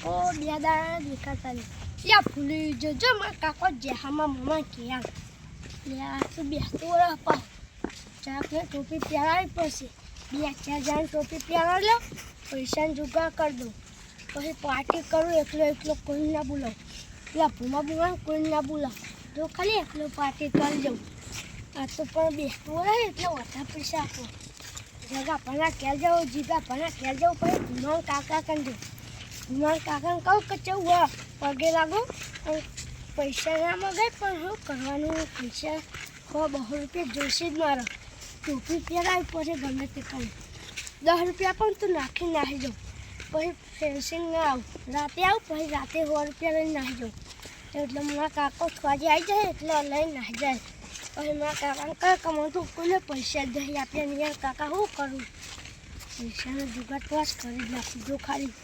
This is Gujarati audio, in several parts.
બે દાડા દેખાતા નહીં યા ભૂલી જજો મારા કાકો જેહામાં મમ્મા ક્યાં લે આ તો બેસતું વરસ પા ચાકને ટોપી પહેરાવી પડશે 2-4 ટોપી પહેરાવી લો પૈસાને જુગાર કરી દઉં પછી પાર્ટી કરું એકલો કોઈ ના બોલાવું પેલા ભૂમા કોઈ ના બોલાવ જો ખાલી એકલો પાર્ટી કરી જાઉં આ તો પણ બેસતું રહે એટલે વધારે પૈસા આપો જગા ભણા ક્યાં જાઉં જીગા ભણા ક્યાં જાઉં પછી ભૂમા કાકા કરી દઉં ભૂમા કાકાને કહું કે ચવું પગે લાગો પૈસા ના મગાય પણ શું કરવાનું પૈસા 100-200 રૂપિયા જોશે જ મારો ટોપી પહેરાવી પછી ગમે તે કહું 10 રૂપિયા પણ તું નાખી જાઉં પછી ફેન્સિંગ ના આવું રાતે આવું પછી રાતે 100 રૂપિયા લઈને નાહી જાઉં એટલે મારા કાકો ખવાજી આવી જાય એટલે લઈને નાહી જાય પછી મારા કાકાને કહે કમાતું કોઈને પૈસા દઈ આપીએ ને યાર કાકા શું કરું પૈસાનો જુગાડ તો જ કરી જ નાખું જો ખાલી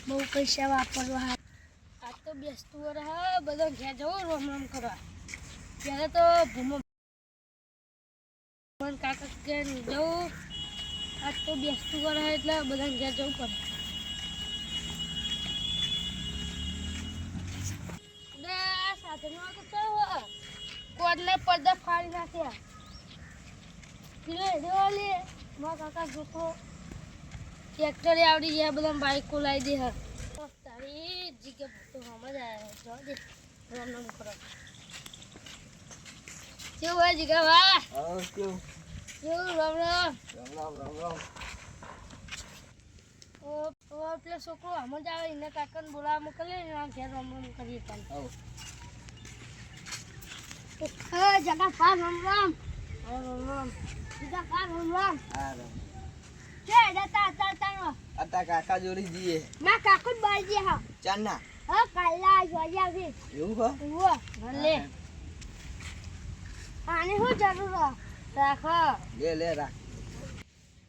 બહુ પૈસા વાપરવા આ તો બેસતું વરસ બધા ઘેર જવું રામ કરવા ત્યારે તો ભૂમો કાકા ઘેર જવું આજ તો બેસતું વરસ એટલે બધા ઘેર જવું પડે સાધનો તો ચાલો કોડને પડદા ફાડી નાખ્યા લે મારા કાકા જોતો ટ્રેક્ટરે આવડી ગયા બધા બાઈકો લાવી દે હા તારી જીગે તો સમજ આવ્યા જો દે રામ કરો કેવું હોય જીગા વાહ કેવું રામ પેલા છોકરો સમજ આવે એને કાકાને બોલાવા મોકલે ઘેર રામ કરીએ ચાલ જગા પા રામ જીગા પા રામ અતા કાકા જોડી જઈએ માં કાકો બાર જે હા ચાના હા કાલા જોઈ આવી એવું હો ભલે આને હું જરૂર રાખો લે રાખ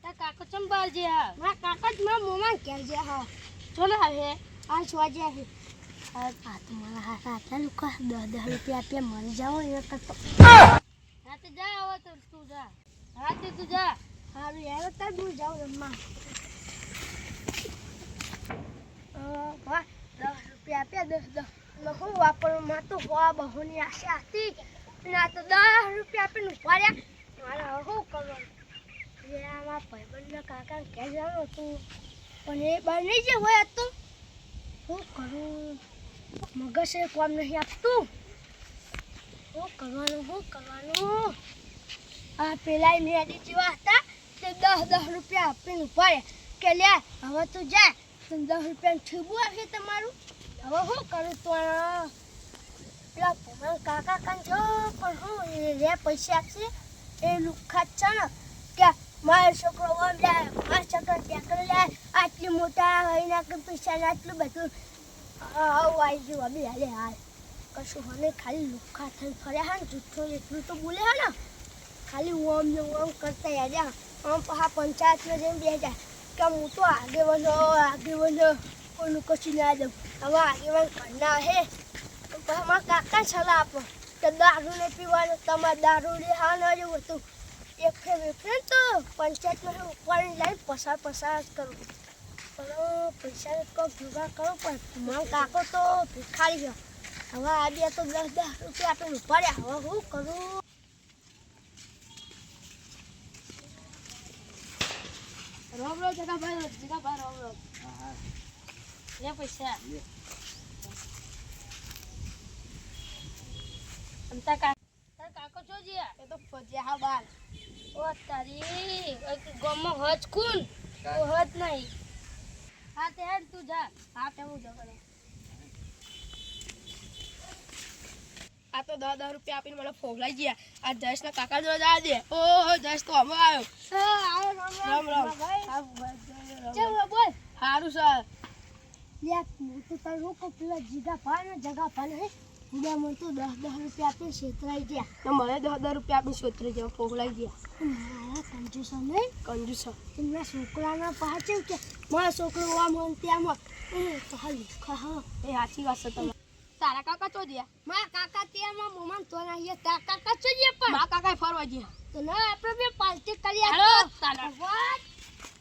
તા કાકો ચમ બાર જે હા માં કાકા જ માં મોમાં કે જે હા ચોલે આવે આ જોઈ આવી આ તો મારા હાથા લુકા 10 રૂપિયા આપે મરી જાવ એ કરતો હા તો જા આવો તો તું જા હા તો તું જા હારું યાર તાર હું જાઉં રમવા વાહ 10 રૂપિયા આપ્યા 10 લખું વાપરવામાં તો બહુની આશા હતી ના તો 10 રૂપિયા આપીને ઉપાડ્યા મારે શું કરવાનું એ આમાં ભાઈબંધના કાકા ક્યાં જવાનું હતું પણ એ બહાર નહીં જે હોય તો શું કરું મગજ એ કામ નહીં આપતું શું કરવાનું આ પેલા મેડી જેવા હતા તે 10 રૂપિયા આપીને ઉપાડ્યા કે લે હવે તું જા તને 10 રૂપિયાનું ઠીબું આપશે તમારું હવે શું કરું તો પેલા ભૂમા કાકા કાન જો પણ હું રે પૈસા આપશે એ લુખ્ખા જ છે ને કે મારો છોકરો ઓમ જાય મારો છોકરો ટ્રેક્ટર જાય આટલી મોટા હોઈના કે પૈસા આટલું બધું આવું આવી ગયું અભી હાલ કશું મને ખાલી લુખ્ખા થઈને ફર્યા હા ને જૂઠું એટલું તો બોલે હા ને ખાલી ઓમ ને ઓમ કરતા યાર આમ પહા પંચાયતમાં જઈને બે જાય કે હું તો આગેવાનો કોઈનું કશું ના દઉં હવે આગેવાન ઘરના હે મારા કાકા સલાહ આપો કે દારૂ ને પીવાનું તમારે દારૂ લે હા ના જેવું હતું એક ફેર તો પંચાયતમાં ઉપાડી લઈને પસાર કરું પણ પૈસા કોઈક જુગાર કરો પણ મારો કાકો તો ભિખારી ગયો હવે આ બે તો 10 રૂપિયા આપીને ઉપાડ્યા હવે શું કરું રોમ જગા ભાઈ રોમ હા લે પૈસા તાર કાકો છો જીયા એ તો ફજ્યા બાર ઓ તારી ગમો હજ કુન ઓ હજ નહીં હા તે હેડ તું જા હા તે હું જગડે આ તો 10 રૂપિયા આપીને મને ફોગલાઈ ગયા આ જયેશ ના કાકા જોડે જા દે ઓ જયેશ તો અમે આવ્યો રામ ચલ બોલ હારું સર લે મોટું તાર રોકો પેલા જીગા ભાઈ ને જગા ભાઈ હે મને તો 10 રૂપિયા આપીને છેતરાઈ ગયા તો મને 10 રૂપિયા આપીને છેતરાઈ ગયા ફોગલાઈ ગયા મારા કંજુસ નહીં કંજુસ એમના છોકરાના પાછળ કે મારા છોકરો આમ હોય ત્યાં તો હાલ હા એ સાચી વાત છે તમે તારા કાકા તો ગયા મારા કાકા ત્યાં મોમાન તો ના તારા કાકા તો ગયા પણ મારા કાકા ફરવા ગયા તો ના આપણે બે પાર્ટી કરી હાલો તારા વાત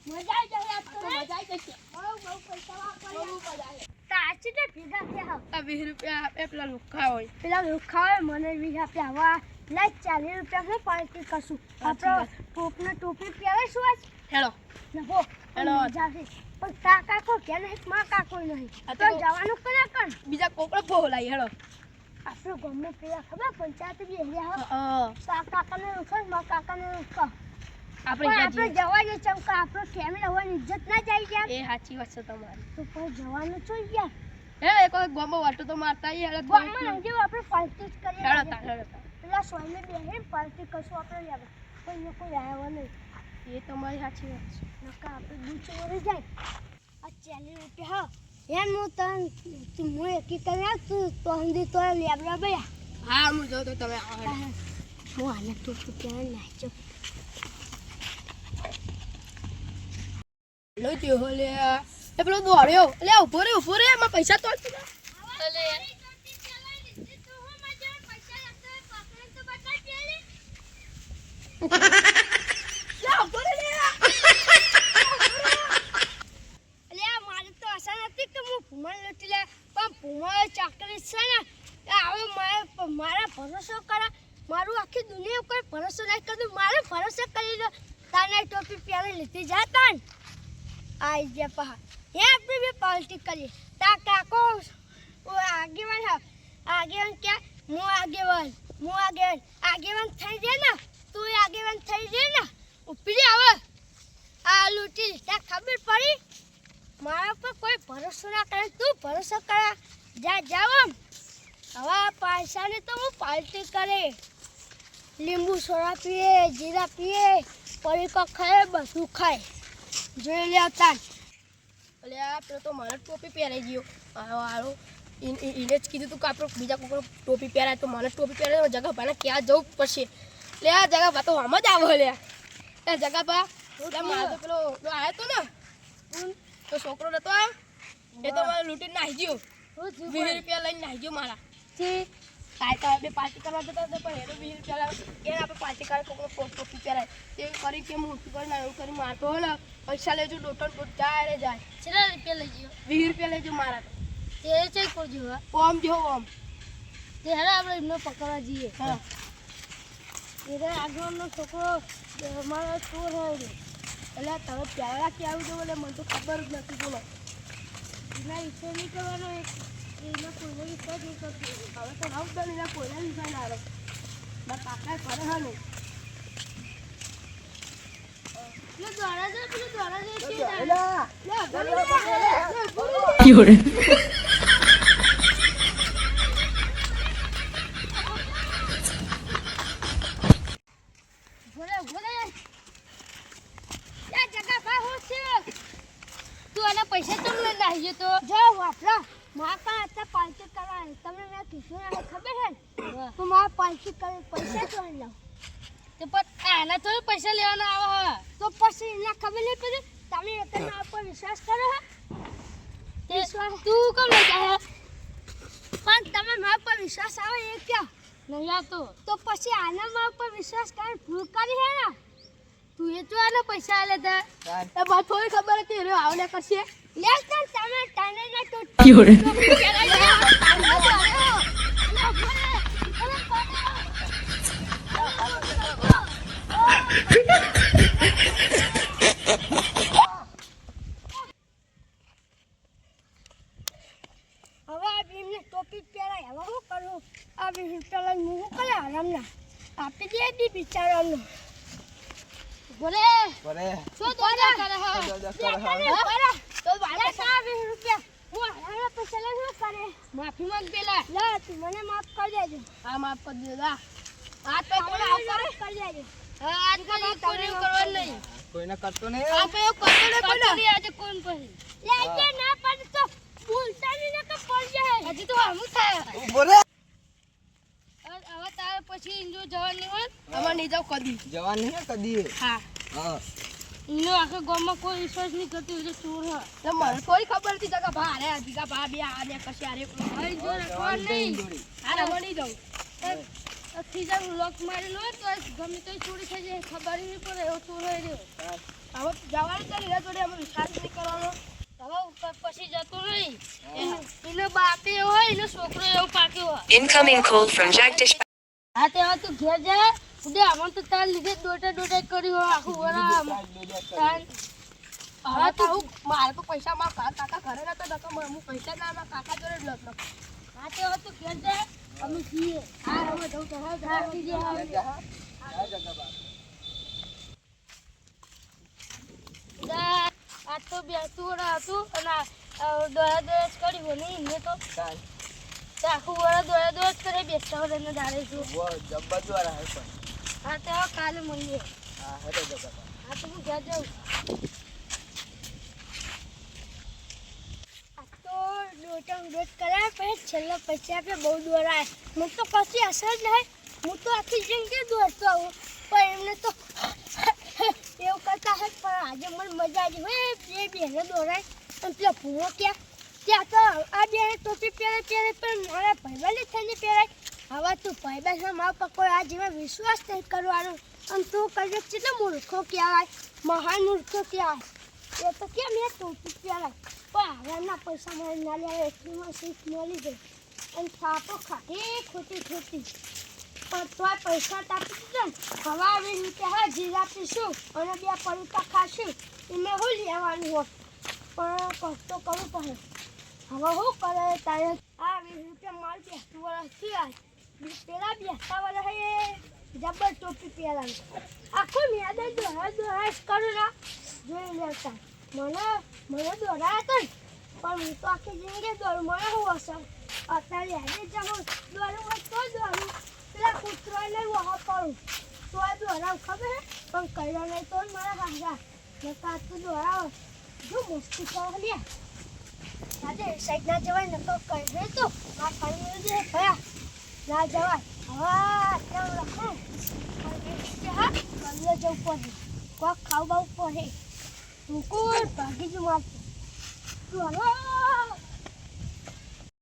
મજા આવી જશે મજા આવી જશે બહુ પૈસા વાપરવા તાચ ચીટે ભેગા થયા આ 20 રૂપિયા આપે પેલા લુખા હોય પેલા લુખાવે મને 20 આપ્યા હવા લાઈ 40 રૂપિયા હું પાર્ટી કરશું આપણો ટોપને ટોપી પહેરે શું આજ હેલો નહો હેલો. જાશે પણ કાકા કો કે નહીં માં કાકો નહીં આ તો તો- જવાનું કરા કર બીજા કોકડો બોલાય હેલો આપણો ગમે પેલા ખબર પંચાયત બી એરિયા હા કાકાને રૂખો માં કાકાને રૂખો આપણે આપણે જ્યાં જવા દે ચમકા આપણો ફેમિલી હોવાની ઇજ્જત ના જાય યાર એ સાચી વાત છે તમારી તો પણ જવાનું છો યાર હે એક વખત ગોમો વાટો તો મારતા આવીએ હેલો ગામમાં નહીં આપણે પાર્ટી જ કરીએ હેલો તા હેલો તા. પેલા સોયને બેહીને પાર્ટી કરશું આપણે યાર કોઈ ને કોઈ આવ્યો નહીં એ તમારી સાચી વાત છે નકા આપણે દૂધ વળી જાય આ 40 રૂપિયા હા એમ હું એકી કર્યા તો હંદી તો લેબડા ભયા હા હું જોઉં તો તમે આવો હેલો. હું આને તો ત્યાં નાચો લો જો લે એ પેલો દોડ્યો લે ઉભો રે એમાં પૈસા તો આપી દે. અલે લે ઉભો રે લે અલ્યા મારે તો આશા નથી કે હું ભૂમણ લૂંટી લે પણ ભૂમણ ચાકરી છે ને એ હવે મારા ભરોસો કરા મારું આખી દુનિયા ઉપર ભરોસો નહીં કરતું મારે ભરોસો કરી દો તાને ટોપી પહેરી લીધી જાતા ને આઈ જે પહા હે આપણે બી પાર્ટી કરીએ તા કાકો ઓ આગેવાન હા આગેવાન ક્યાં હું આગેવાન થઈ જાય ને તું આગેવાન થઈ જાય ને ઉપરી આવે આ લૂંટી ત્યાં ખબર પડી મારા પર કોઈ ભરોસો ના કરે તું ભરોસો કરા જા જાવ આમ હવે પૈસાની તો હું પાર્ટી કરે લીંબુ સોડા પીએ જીરા પીએ પડીકો ખાય બધું ખાય જોઈ લે આવતા અલે આ પેલો તો મને ટોપી પહેરાઈ ગયો આરો એને જ કીધું તું કે આપણે બીજા કોઈ ટોપી પહેરાય તો મને ટોપી પહેરાય જગા ભાને ક્યાં જવું પડશે લે આ જગા ભા તો આમ જ આવો લે એ જગા ભા મારે તો પેલો આવ્યો તો ને તો છોકરો નતો આવ્યો એ તો મને લૂંટીને નાહી ગયો 20 રૂપિયા લઈને નાહી ગયો મારા કાંઈ તો આપણે પાર્ટી કરવા જતા હતા પણ એનો 20 રૂપિયા લાવે એને આપણે પાર્ટી કરે કોકનો ટોપી પહેરાય તે કરી કે હું ઊંચું કરી એવું કરી મારતો હોય ને પૈસા લેજો ડોટન ડોટ જાય રે જાય કેટલા રૂપિયા લઈ ગયો 20 રૂપિયા લેજો મારા તો તે ચેક કરજો ઓમ જો ઓમ તે હેરા આપણે એમને પકડવા જઈએ હા એ આગળનો છોકરો મારો ચોર હોય ને એટલે તમે પહેલા કે આવી જો એટલે મને તો ખબર જ નથી બોલો એના વિશે નહીં કરવાનો એના કોઈને વિશ્વાસ નહીં કરતો હવે તો આવું તો એના કોઈને વિચાર ના આવે મારા કાકા ફરે હા ને પેલો દ્વારા જાય પેલો દ્વારા પૈસા તમને નાખી તો જો વાપરા મારા પાસે હતા પાર્ટી કરવા તમને મેં કીધું ને ખબર છે ને તો મારા પાર્ટી કરે પૈસા તો લાવ તો પણ આના થોડી પૈસા લેવાના આવે તો પછી એના ખબર નહીં પડી તમે એકના ઉપર વિશ્વાસ કરો વિશ્વાસ તું કેમ લઈ જાય પણ તમે મારા પર વિશ્વાસ આવે એ ક્યાં નહીં આવતો તો પછી આના મારા પર વિશ્વાસ કરે ભૂલ કરી હે ને તું એ તો આને પૈસા આલે તા એ બા થોડી ખબર હતી રે આવને કરશે લે તમે તને ના તો હવે આ ભીમને ટોપી પહેરાય હવે શું કરું આ ભીમ પેલા હું કરે આરામના આપી દે દી બિચારાનું બોલે પરે શું દોડા કરે હા દોડા તો વાળા સા 20 રૂપિયા હું આરામના પૈસા લે શું કરે માફી માંગ પેલા લે તું મને માફ કરી દેજો હા માફ કરી દીધા આ તો કોણ આવતા કરી દેજો હા આજ કાલ કોઈ કરવાનું નહીં કોઈને કરતો નહીં આ તો એવું કરતો નહીં કોઈને આજે કોણ પછી લે જે ના પડે તો બોલતા નહીં કે પડ જાય હજી તો હમું થાય ઉભો રે હવે તારે પછી ઇન્જો જવાની હોય અમાર નહીં જાવ કદી જવાન નહીં કદી હા હા ઇનો આખા ગામમાં કોઈ વિશ્વાસ નહીં કરતું એટલે ચોર હા તો મને થોડી ખબર હતી જગા ભા અરે જીગા ભા બે આ બે કશે અરે હવે જો કોણ નહીં અરે મળી જાવ ખીજા લોક મારેલો હોય તો ગમે તો ચોરી થઈ જાય ખબર નહીં પડે એવો ચોર હોય રહ્યો હવે જવાનું તો લીધા જોડે અમે વિશ્વાસ નહીં કરવાનો હવે પછી જતો નહીં એનો બાપે હોય એનો છોકરો એવો પાક્યો હોય. Incoming call from Jagdish. હા તે હવે તું ઘેર જા ઉડે આમાં તો તાર લીધે દોટા કરી હોય આખું વરામ તાર હવે તો હું મારે તો પૈસા મારા કાકા ઘરે નતો નકર હું પૈસા ના મારા કાકા જોડે જ લતો. હા તે હવે તું ઘેર જા અમે છીએ. હા હવે જવું તો હા જા આ તો બેસતું હતું અને દોડા દોડ કરી હોય નહીં એને તો આખું વરા દોડા દોડ કરે બેસતા હોય એને દાડે છું. જબ્બર દ્વારા હે પણ હા તો હવે કાલે મળીએ. હા હેડો જગા હા તો હું ઘેર જાઉં. આ તો દોટા ઉડોટ કર્યા પછી છેલ્લા પૈસા આપે બહુ દોડાય. મને તો કશી અસર જ નહીં. હું તો આખી જિંદગી દોડતો આવું પણ એમને તો એવું કરતા હે. પણ આજે મને મજા આવી હોય બે બેને દોડાય અને પેલા ભૂવો ક્યાં ત્યાં તો આ બેને ટોપી પહેરે પણ મારા ભાઈબાલી થઈને પહેરાય. હવે તું ભાઈબાલ મારા પર કોઈ આ જેવા વિશ્વાસ નહીં કરવાનો અને તું કદાચ કેટલો મૂર્ખો કહેવાય મહાન મૂર્ખો કહેવાય. એ તો કેમ એ ટોપી પહેરાય પણ હવે એમના પૈસા મને ના લે એટલીમાં સીટ મળી ગઈ અને થાપો ખાટી ખોટી પણ તોય પૈસા તાપી દીધા ને હવે આવી રીતે હા જીરા પીશું અને બે પડીકા ખાશું એમાં શું લેવાનું હોય પણ કષ્ટ તો કરવું પડે. હવે શું કરે તારે આ 20 રૂપિયા માલ બેસતું વર્ષથી આ પેલા બેસતા વર્ષ એ જબર ટોપી પહેરાવી આખું મેદાન દોડા કરું ના જોઈ લેતા મને દોડાયા હતા ને પણ હું તો આખી જિંદગી દોડું મને શું અસર અત્યારે હેડે જાઉં દોડું હોય તો દોડું પેલા કૂતરાને વહા પડું તો દોડાવ ખબર હે પણ કર્યો નહીં તો મારા હાજા નકા તું દોડાવ જો મસ્તી કરો લે આજે સાઈડ ના જવાય નતો કહી તો આ કરી દે ભયા ના જવાય હવે કેમ લખું હા કલ્લે જવું પડે કોક ખાવ બાવ પડે તું કોણ ભાગી જ મારતું તું હલો